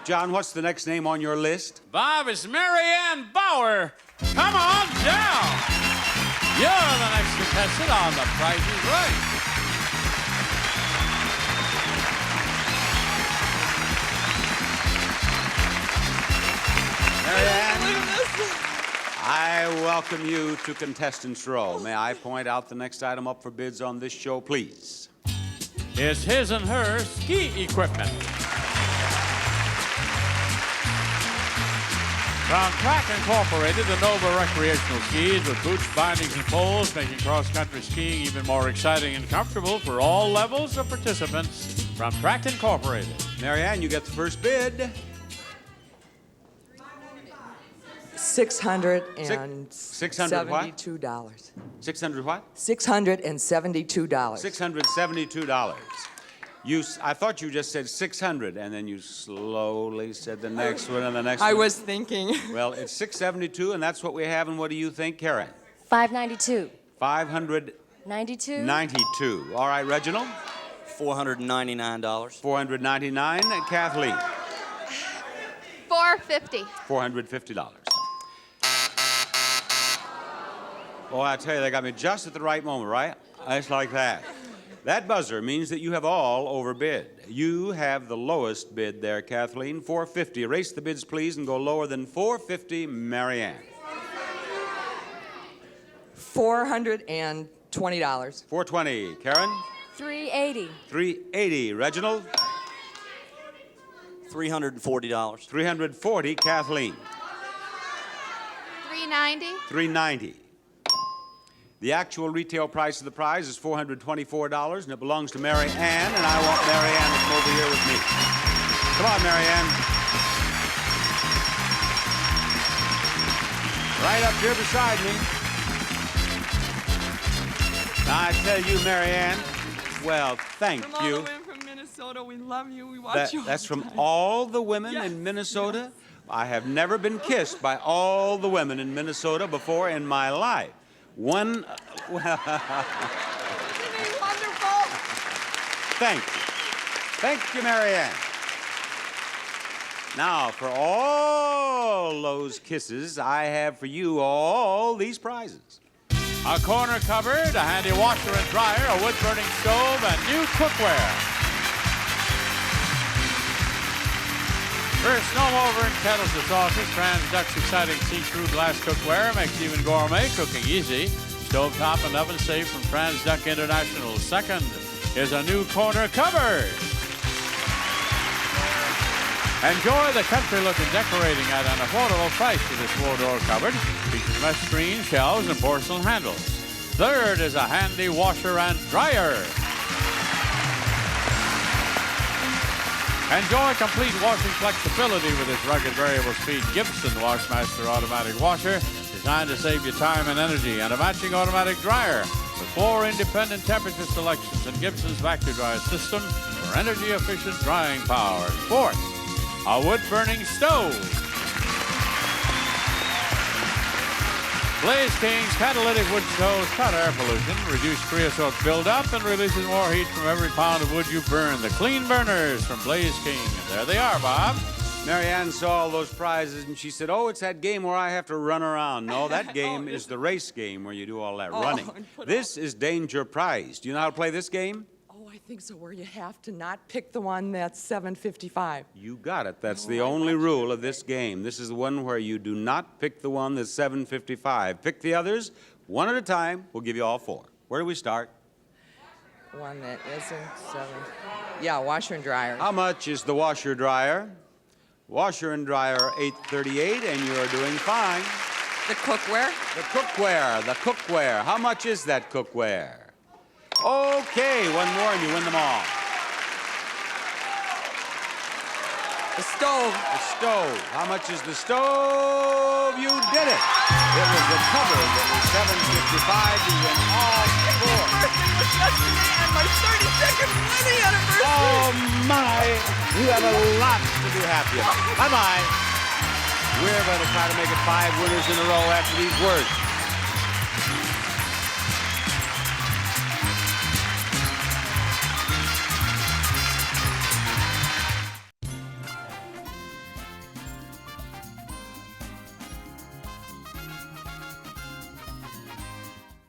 John, what's the next name on your list? Bob, it's Marianne Bauer. Come on down. You're the next contestant on The Price is Right. Marianne, I welcome you to Contestants Row. May I point out the next item up for bids on this show, please? It's his and her ski equipment. From Track Incorporated, the Nova recreational skis with boots, bindings, and poles, making cross-country skiing even more exciting and comfortable for all levels of participants. From Track Incorporated. Marianne, you get the first bid. $672. $600 what? $600 what? $672. $672. I thought you just said 600, and then you slowly said the next one and the next one. I was thinking. Well, it's 672, and that's what we have. And what do you think, Karen? 592. 592. 92. All right, Reginald? $499. $499. Kathleen? $450. $450. Oh, I tell you, they got me just at the right moment, right? It's like that. That buzzer means that you have all overbid. You have the lowest bid there, Kathleen, $450. Erase the bids, please, and go lower than $450, Marianne. $420. $420, Karen. $380. $380, Reginald. $340. $340, Kathleen. $390. $390. The actual retail price of the prize is $424, and it belongs to Mary Ann, and I want Mary Ann to come over here with me. Come on, Mary Ann. Right up here beside me. Now, I tell you, Mary Ann, well, thank From all you. the women from Minnesota, we love you. We watch you all That's the from time. all the women Yes, in Minnesota? yes. I have never been kissed by all the women in Minnesota before in my life. One, well, Isn't he wonderful? thank you. Thank you, Mary Ann. Now, for all those kisses, I have for you all these prizes. A corner cupboard, a handy washer and dryer, a wood-burning stove, and new cookware. First, no over in kettles or saucers. Transduct's exciting see-through glass cookware makes even gourmet cooking easy. Stovetop and oven safe from Transduc International. Second is a new corner cupboard. Enjoy the country look and decorating at an affordable price for this four-door cupboard. Features mesh screen, shelves, and porcelain handles. Third is a handy washer and dryer. Enjoy complete washing flexibility with this rugged variable speed Gibson Washmaster automatic washer, designed to save you time and energy, and a matching automatic dryer with 4 independent temperature selections and Gibson's vacuum dryer system for energy efficient drying power. Fourth, a wood burning stove. Blaze King's catalytic wood stoves cut air pollution, reduce creosote buildup, and releases more heat from every pound of wood you burn. The clean burners from Blaze King. And there they are, Bob. Mary Ann saw all those prizes, and she said, oh, it's that game where I have to run around. No, that game is the race game where you do all that running. This is Danger Prize. Do you know how to play this game? Oh, I think so, where you have to not pick the one that's $7.55. You got it. That's the only rule of this game. This is the one where you do not pick the one that's $7.55. Pick the others one at a time. We'll give you all 4. Where do we start? One that isn't 7. Yeah, washer and dryer. How much is the washer dryer? Washer and dryer $8.38, and you're doing fine. The cookware. The cookware. How much is that cookware? Okay, one more and you win them all. The stove. The stove. How much is the stove? You did it. It was the cupboard that was $7.55. You win all 4. My birthday was yesterday and my 32nd wedding anniversary. Oh, my. You have a lot to be happy about. Bye-bye. We're going to try to make it 5 winners in a row after these words.